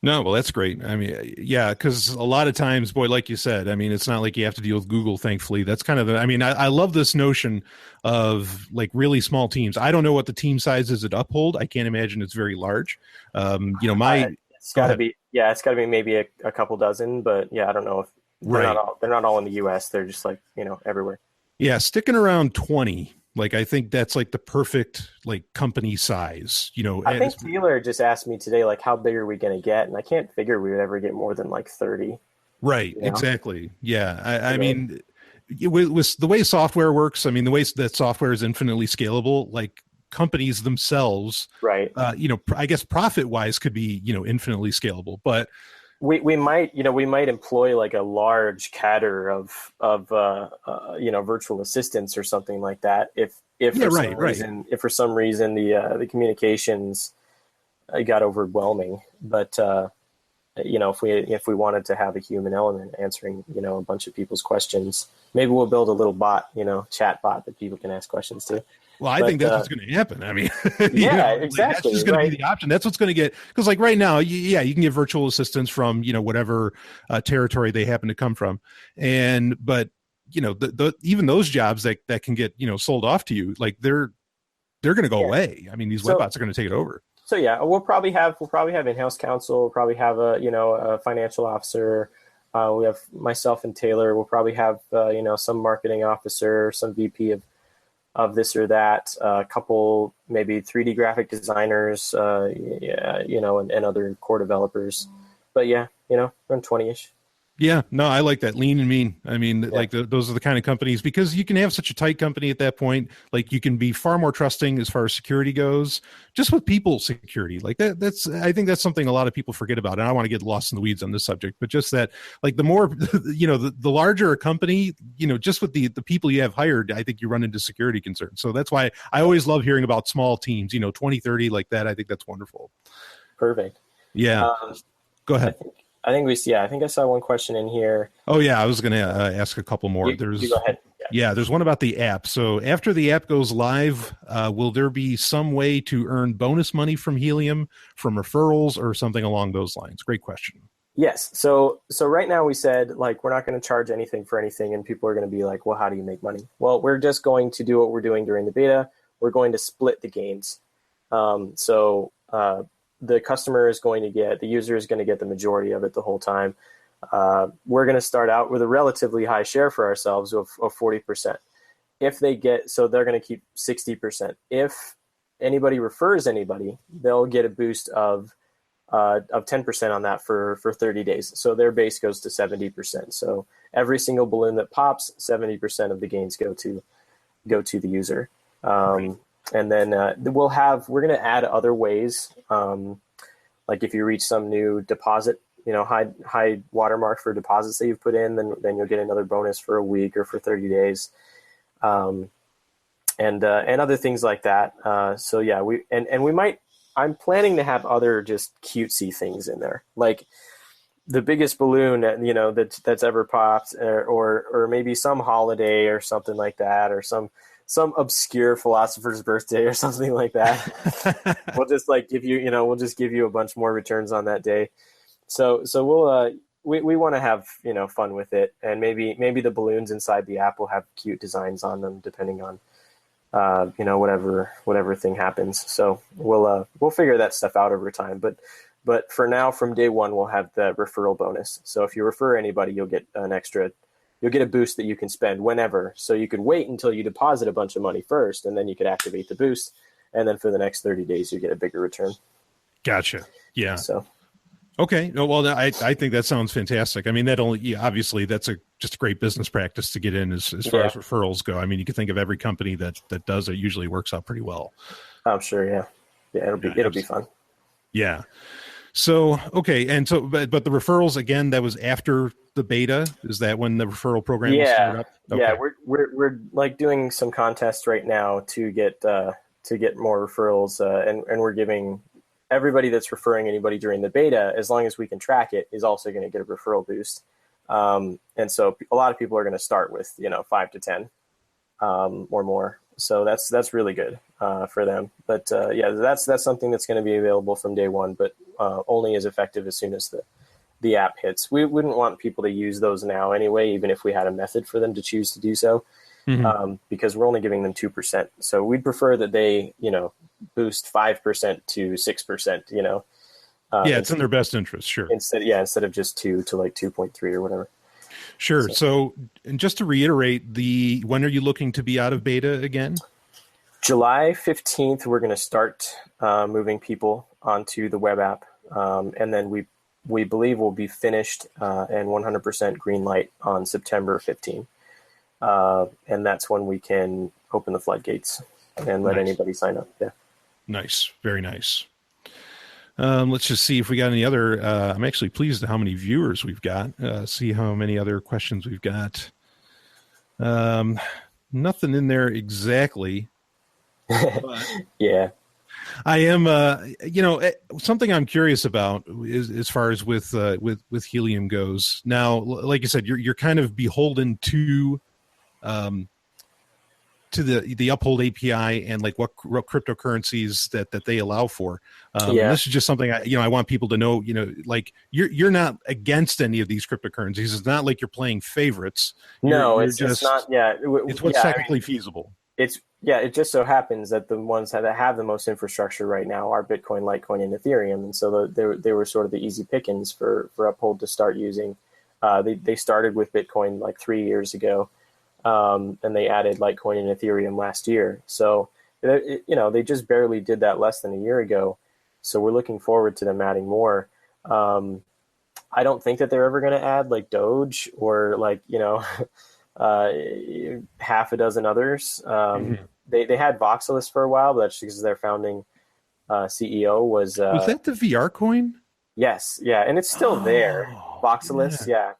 No, well, that's great. I mean, yeah, because a lot of times, boy, like you said, I mean, it's not like you have to deal with Google, thankfully. That's kind of I love this notion of like really small teams. I don't know what the team size is at Uphold. I can't imagine it's very large. It's got to be maybe a couple dozen, but yeah, I don't know if they're not all in the US. They're just like, everywhere. Yeah, sticking around 20. Like, I think that's like the perfect like company size, I think Taylor just asked me today, like, how big are we going to get? And I can't figure we would ever get more than like 30. Right. Exactly. Yeah. I mean, with the way software works, I mean, the way that software is infinitely scalable, like companies themselves, right. I guess profit wise could be, infinitely scalable, but we might employ like a large cadre of virtual assistants or something like that. If for some reason the communications got overwhelming, but if we wanted to have a human element answering a bunch of people's questions, maybe we'll build a little bot, chat bot that people can ask questions to. Well, I think that's what's going to happen. I mean, exactly. That's just going to be the option. That's what's going to get, because like right now, you can get virtual assistants from, whatever territory they happen to come from. But even those jobs that can get, sold off to you, like they're going to go away. I mean, these webbots are going to take it over. So yeah, we'll probably have in-house counsel. We'll probably have a financial officer. We have myself and Taylor. We'll probably have, some marketing officer, some VP of this or that, a couple maybe 3D graphic designers, and other core developers. But yeah, around 20-ish. Yeah, no, I like that. Lean and mean. I mean, like those are the kind of companies, because you can have such a tight company at that point. Like you can be far more trusting as far as security goes, just with people security. Like I think that's something a lot of people forget about. And I don't want to get lost in the weeds on this subject, but just that, like the more, the larger a company, just with the people you have hired, I think you run into security concerns. So that's why I always love hearing about small teams, 20, 30 like that. I think that's wonderful. Perfect. Yeah. Go ahead. I think I saw one question in here. Oh yeah, I was going to ask a couple more. You go ahead. Yeah, there's one about the app. So after the app goes live, will there be some way to earn bonus money from Heleum, from referrals, or something along those lines? Great question. Yes. So right now we said, like, we're not going to charge anything for anything, and people are going to be like, well, how do you make money? Well, we're just going to do what we're doing during the beta. We're going to split the gains. The customer is going to get, the user is going to get the majority of it the whole time. We're going to start out with a relatively high share for ourselves of 40%. So they're going to keep 60%. If anybody refers anybody, they'll get a boost of 10% on that for 30 days. So their base goes to 70%. So every single balloon that pops, 70% of the gains go to the user. And then we're going to add other ways. Like if you reach some new deposit, high watermark for deposits that you've put in, then you'll get another bonus for a week or for 30 days. And other things like that. So yeah, I'm planning to have other just cutesy things in there. Like the biggest balloon, that's ever popped, or maybe some holiday or something like that, or some obscure philosopher's birthday or something like that. We'll just give you a bunch more returns on that day. So we'll we want to have fun with it, and maybe the balloons inside the app will have cute designs on them depending on whatever thing happens. So we'll figure that stuff out over time. But for now, from day one, we'll have the referral bonus. So if you refer anybody, you'll get a boost that you can spend whenever. So you can wait until you deposit a bunch of money first, and then you could activate the boost. And then for the next 30 days, you get a bigger return. Gotcha. Yeah. So. Okay. No, well, I think that sounds fantastic. I mean, obviously that's just a great business practice to get in as far as referrals go. I mean, you can think of every company that does it usually works out pretty well. I'm sure. Yeah. Yeah. It'll be fun. Yeah. So, okay. And so, but the referrals, again, that was after the beta. Is that when the referral program was started up? Okay. Yeah. We're like doing some contests right now to get to get more referrals, and we're giving everybody that's referring anybody during the beta, as long as we can track it, is also going to get a referral boost. And so a lot of people are going to start with 5 to 10 or more. So that's really good for them. But that's something that's going to be available from day one, but only as effective as soon as the app hits. We wouldn't want people to use those now anyway, even if we had a method for them to choose to do so, because we're only giving them 2%. So we'd prefer that they boost 5% to 6%. It's in their best interest, sure. Instead of just 2 to like 2.3 or whatever. Sure. So, and just to reiterate, when are you looking to be out of beta again? July 15th, we're going to start moving people onto the web app, and then we believe we'll be finished and 100% green light on September 15th, and that's when we can open the floodgates and let anybody sign up. Yeah. Nice. Very nice. Let's just see if we got any other. I'm actually pleased at how many viewers we've got. See how many other questions we've got. Nothing in there exactly. But yeah. I am, something I'm curious about is as far as with Heleum goes. Now, like you said, you're kind of beholden to the Uphold API and like what cryptocurrencies that they allow for. This is just something I want people to know. Like you're not against any of these cryptocurrencies. It's not like you're playing favorites. It's not. Yeah, it's what's technically feasible. It just so happens that the ones that have the most infrastructure right now are Bitcoin, Litecoin, and Ethereum, and so they were sort of the easy pickings for Uphold to start using. They started with Bitcoin like 3 years ago. And they added Litecoin and Ethereum last year. So, they just barely did that less than a year ago. So we're looking forward to them adding more. I don't think that they're ever going to add like Doge or like, half a dozen others. They had Voxelis for a while, but that's because their founding CEO was that the VR coin? Yes. Yeah. And it's still there. Voxelis. Yeah.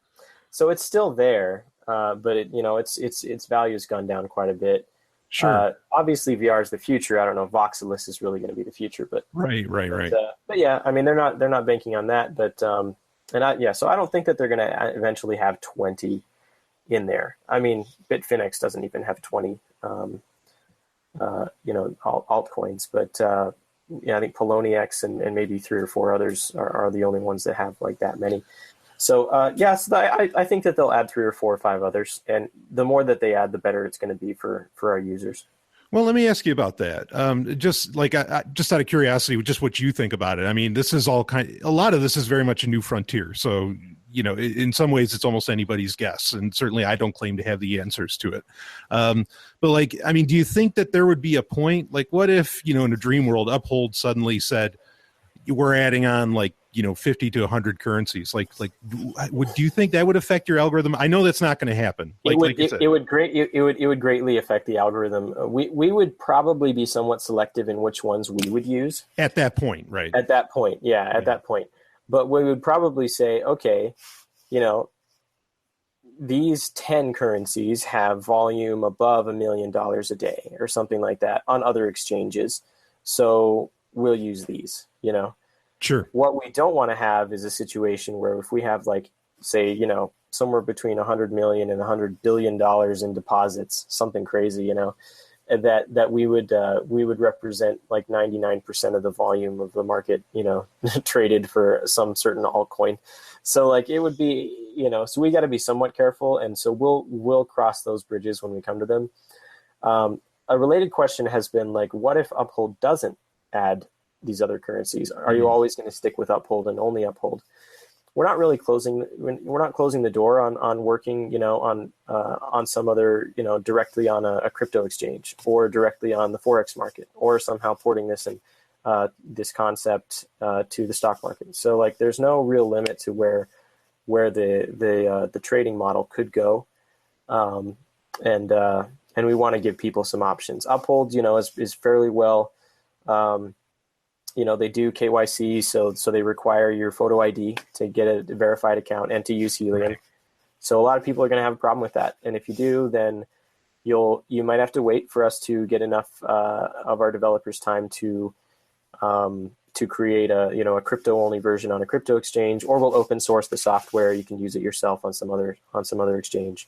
So it's still there. But its value has gone down quite a bit. Sure. Obviously, VR is the future. I don't know if Voxelis is really going to be the future, but right. But yeah, I mean, they're not banking on that. But so I don't think that they're going to eventually have 20 in there. I mean, Bitfinex doesn't even have 20, altcoins. But I think Poloniex and maybe 3 or 4 others are the only ones that have like that many. So, I think that they'll add 3 or 4 or 5 others. And the more that they add, the better it's going to be for our users. Well, let me ask you about that. Just out of curiosity, just what you think about it. I mean, this is a lot of this is very much a new frontier. So, in some ways it's almost anybody's guess. And certainly I don't claim to have the answers to it. But do you think that there would be a point, like what if, in a dream world, Uphold suddenly said, we're adding on 50 to 100 currencies. Do you think that would affect your algorithm? I know that's not going to happen. It would greatly affect the algorithm. We would probably be somewhat selective in which ones we would use at that point, right? At that point, yeah, at that point. But we would probably say, okay, these 10 currencies have volume above $1 million a day or something like that on other exchanges. So we'll use these, Sure. What we don't want to have is a situation where if we have somewhere between 100 million and 100 billion dollars in deposits, something crazy, that we would represent like 99% of the volume of the market, traded for some certain altcoin. So it would be, so we got to be somewhat careful. And so we'll cross those bridges when we come to them. A related question has been what if Uphold doesn't add these other currencies? Are you always going to stick with Uphold and only Uphold? We're not really closing the door on working, on some other, directly on a crypto exchange or directly on the Forex market or somehow porting this and this concept to the stock market. So there's no real limit to where the trading model could go. And we want to give people some options. Uphold, is fairly well, they do KYC, so they require your photo ID to get a verified account and to use Heleum. Right. So a lot of people are going to have a problem with that. And if you do, then You might have to wait for us to get enough of our developers time to create a crypto only version on a crypto exchange, or we'll open source the software. You can use it yourself on some other exchange,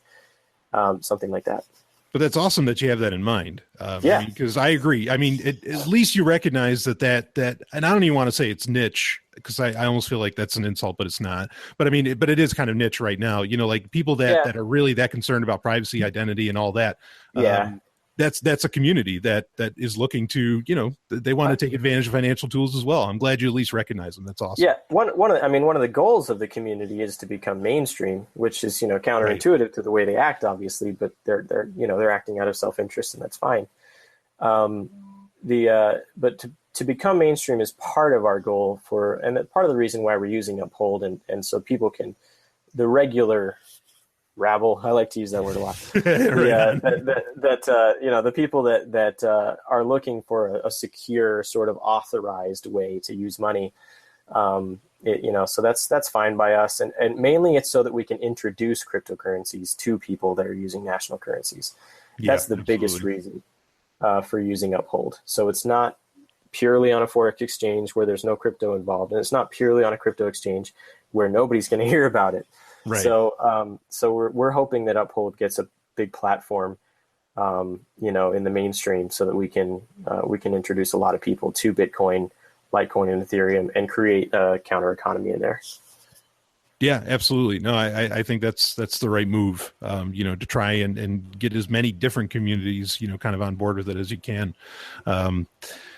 something like that. But that's awesome that you have that in mind. Yeah, because I agree. I mean, at least you recognize that, and I don't even want to say it's niche, because I almost feel like that's an insult, but it's not. But I mean, but it is kind of niche right now. Like people that are really that concerned about privacy, identity, and all that. Yeah. That's a community that is looking to, they want to take advantage of financial tools as well. I'm glad you at least recognize them. That's awesome. Yeah, one of the goals of the community is to become mainstream, which is counterintuitive to the way they act, obviously, but they're acting out of self-interest, and that's fine. But to become mainstream is part of our goal and part of the reason why we're using Uphold, and so people can, the regular rabble, I like to use that word a lot. The people that are looking for a secure, sort of authorized way to use money, so that's fine by us, and mainly it's so that we can introduce cryptocurrencies to people that are using national currencies. That's the biggest reason for using Uphold. So it's not purely on a forex exchange where there's no crypto involved, and it's not purely on a crypto exchange where nobody's going to hear about it. Right. So we're hoping that Uphold gets a big platform, in the mainstream, so that we can introduce a lot of people to Bitcoin, Litecoin, and Ethereum, and create a counter economy in there. Yeah, absolutely. No, I think that's the right move. To try and get as many different communities, kind of on board with it as you can.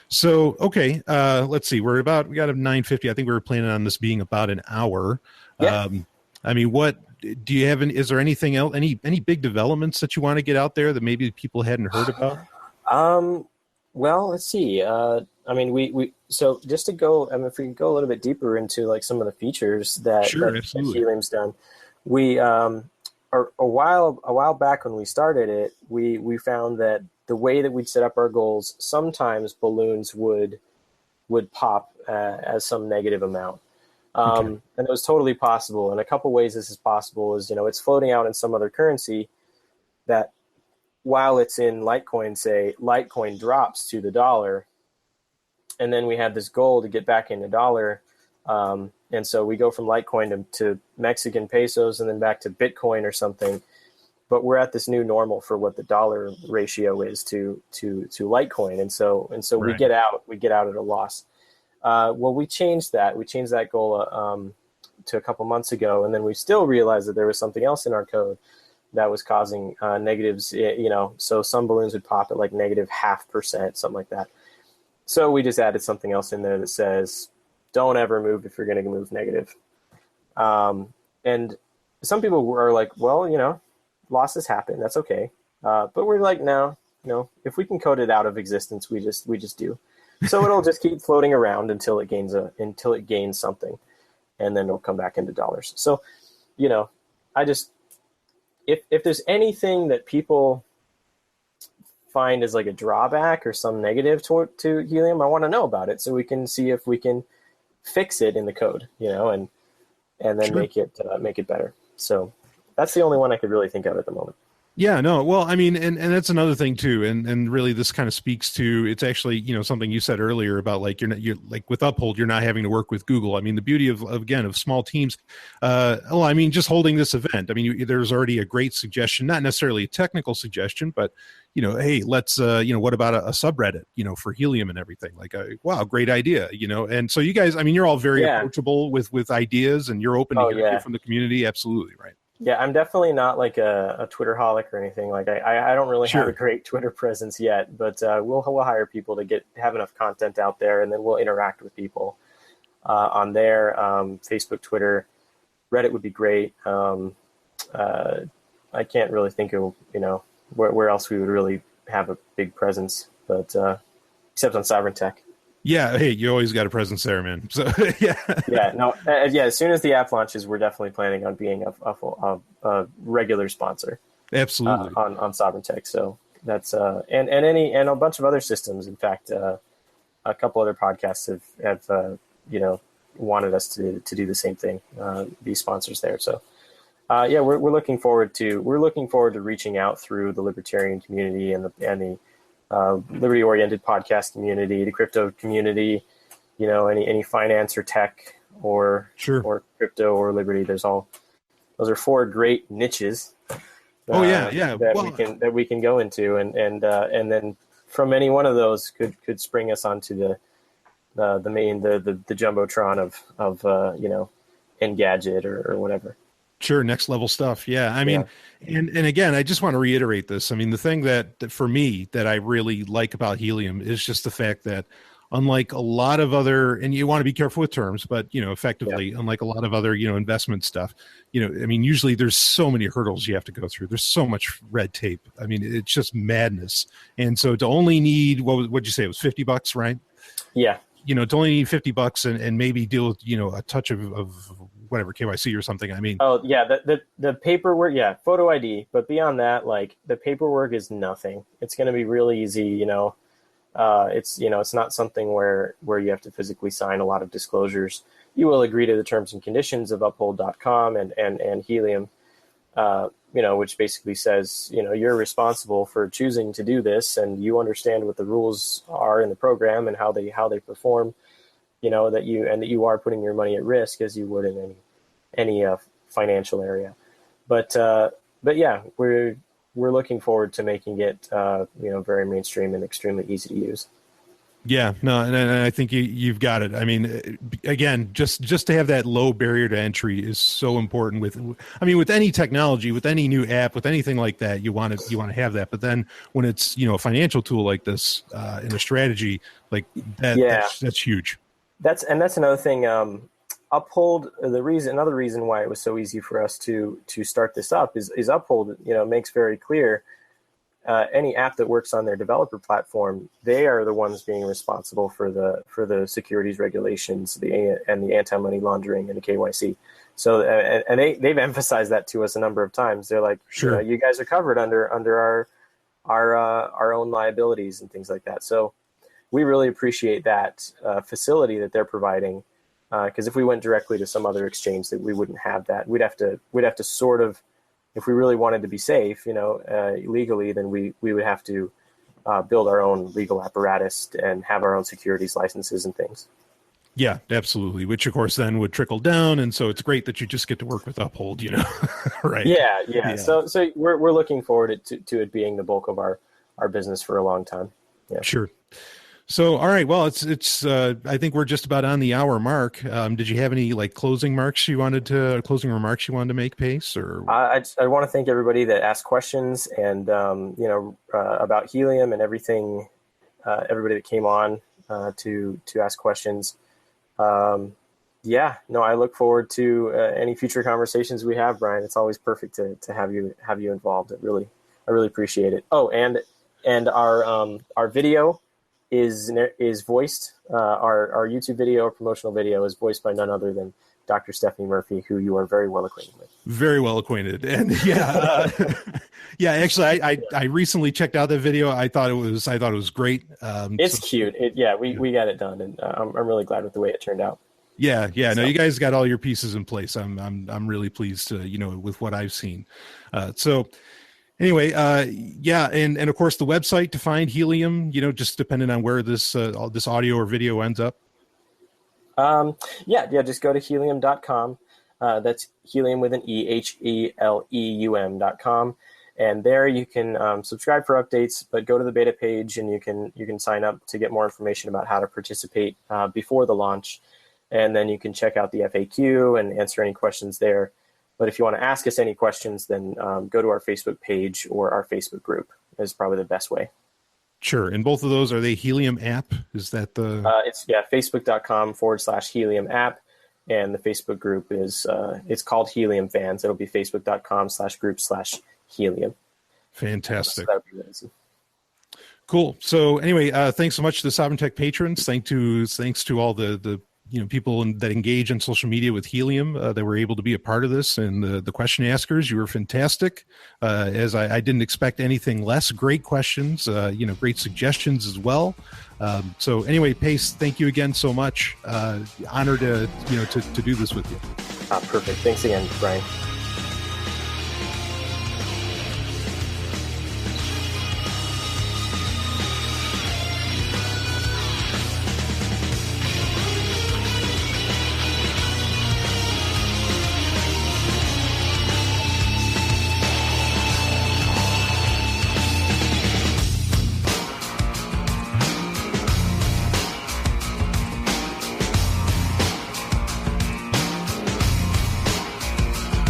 So okay, let's see. We got a 9:50. I think we were planning on this being about an hour. Yeah. I mean, what do you have? Is there anything else? Any big developments that you want to get out there that maybe people hadn't heard about? Well, let's see. So just to go, if we can go a little bit deeper into like some of the features that Helium's done, we a while back when we started it, we found that the way that we'd set up our goals, sometimes balloons would pop as some negative amount. And it was totally possible. And a couple ways this is possible is, it's floating out in some other currency that while it's in Litecoin, say Litecoin drops to the dollar, and then we had this goal to get back into dollar. And so we go from Litecoin to Mexican pesos and then back to Bitcoin or something. But we're at this new normal for what the dollar ratio is to Litecoin. And so right. we get out at a loss. Well, we changed that. We changed that goal to a couple months ago, and then we still realized that there was something else in our code that was causing negatives. So some balloons would pop at like negative 0.5%, something like that. So we just added something else in there that says, "Don't ever move if you're going to move negative." And some people are like, "Well, losses happen. That's okay." But we're like, no, if we can code it out of existence, we just do. So it'll just keep floating around until it gains something, and then it'll come back into dollars. So, if there's anything that people find as like a drawback or some negative to Helium, I want to know about it so we can see if we can fix it in the code, and then make it better. So that's the only one I could really think of at the moment. Yeah, no. Well, I mean, and that's another thing too, and really this kind of speaks to, it's actually, something you said earlier about like you're like with Uphold, you're not having to work with Google. I mean, the beauty of small teams. Just holding this event. I mean, there's already a great suggestion, not necessarily a technical suggestion, but hey, let's what about a subreddit, for Helium and everything? Like, wow, great idea, And so you guys, I mean, you're all very approachable with ideas, and you're open to hear from the community. Absolutely, right. Yeah, I'm definitely not like a Twitterholic or anything. Like I don't really have a great Twitter presence yet, but we'll hire people to have enough content out there, and then we'll interact with people on there. Facebook, Twitter, Reddit would be great. I can't really think of where else we would really have a big presence, but except on Sovryn Tech. Yeah, hey, you always got a presence there, man. So yeah. As soon as the app launches, we're definitely planning on being a regular sponsor. Absolutely. On Sovryn Tech. So that's and a bunch of other systems. In fact, a couple other podcasts have wanted us to do the same thing, be sponsors there. So Yeah, we're looking forward to reaching out through the libertarian community and the liberty-oriented podcast community, the crypto community, any finance or tech or crypto or liberty. Those are four great niches. That we can go into, and then from any one of those could spring us onto the jumbotron of Engadget or whatever. Sure, next level stuff. Yeah, I mean, and again, I just want to reiterate this. I mean, the thing that for me that I really like about Heleum is just the fact that, unlike a lot of other, and you want to be careful with terms, but effectively, unlike a lot of other investment stuff, I mean, usually there's so many hurdles you have to go through. There's so much red tape. I mean, it's just madness. And so to only need what'd you say? It was $50, right? Yeah. To only need $50 and maybe deal with a touch of whatever KYC or something. I mean, the paperwork, photo ID, but beyond that, like the paperwork is nothing. It's going to be really easy. It's not something where you have to physically sign a lot of disclosures. You will agree to the terms and conditions of uphold.com and Heleum, which basically says, you're responsible for choosing to do this, and you understand what the rules are in the program and how they perform, that you are putting your money at risk as you would in any financial area. But yeah, we're looking forward to making it, very mainstream and extremely easy to use. Yeah, no, and I think you've got it. I mean, again, just to have that low barrier to entry is so important. With any technology, with any new app, with anything like that, you want to have that. But then when it's a financial tool like this and a strategy like that, that's huge. That's another thing. Uphold, another reason why it was so easy for us to start this up is Uphold, makes very clear any app that works on their developer platform, they are the ones being responsible for the securities regulations, and the anti-money laundering and the KYC. So and they've emphasized that to us a number of times. They're like, sure, you guys are covered under our own liabilities and things like that. So we really appreciate that facility that they're providing. Because if we went directly to some other exchange, that we wouldn't have that. We'd have to sort of, if we really wanted to be safe, legally, then we would have to build our own legal apparatus and have our own securities licenses and things. Yeah, absolutely. Which of course then would trickle down, and so it's great that you just get to work with Uphold, right? Yeah. So we're looking forward to it being the bulk of our business for a long time. Yeah. Sure. So, all right. Well, it's. I think we're just about on the hour mark. Did you have any closing remarks you wanted to make, Pace? Or I want to thank everybody that asked questions and about Heleum and everything. Everybody that came on to ask questions. I look forward to any future conversations we have, Brian. It's always perfect to have you involved. I really appreciate it. Oh, and our video is voiced. Our YouTube video, or promotional video, is voiced by none other than Dr. Stephanie Murphy, who you are very well acquainted with. Very well acquainted, and Actually, I recently checked out that video. I thought it was great. It's cute. We got it done, and I'm really glad with the way it turned out. Yeah. No, you guys got all your pieces in place. I'm really pleased with what I've seen. Anyway, and of course the website to find Heleum, just depending on where this audio or video ends up. Just go to heleum.com. That's Heleum with an E, HELEUM.com. And there you can subscribe for updates, but go to the beta page and you can sign up to get more information about how to participate before the launch. And then you can check out the FAQ and answer any questions there. But if you want to ask us any questions, then go to our Facebook page or our Facebook group is probably the best way. Sure. And both of those, are they Heleum app? Is that the... It's facebook.com/Heleum app. And the Facebook group is, it's called Heleum Fans. It'll be facebook.com/group/Heleum. Fantastic. So that'll be easy. Cool. So anyway, thanks so much to the Sovryn Tech patrons. Thanks to all the people that engage on social media with Heleum that were able to be a part of this, and the question askers. You were fantastic. As I didn't expect anything less. Great questions. Great suggestions as well. So anyway, Pace, thank you again so much. Honored to do this with you. Perfect. Thanks again, Brian.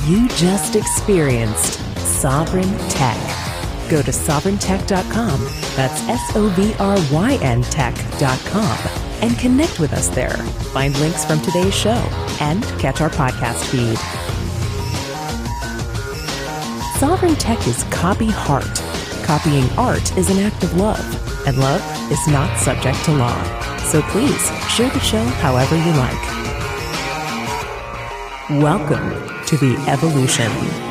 You just experienced Sovryn Tech. Go to sovryntech.com, that's SOVRYN tech.com, and connect with us there. Find links from today's show and catch our podcast feed. Sovryn Tech is copy heart. Copying art is an act of love, and love is not subject to law. So please share the show however you like. Welcome to the evolution.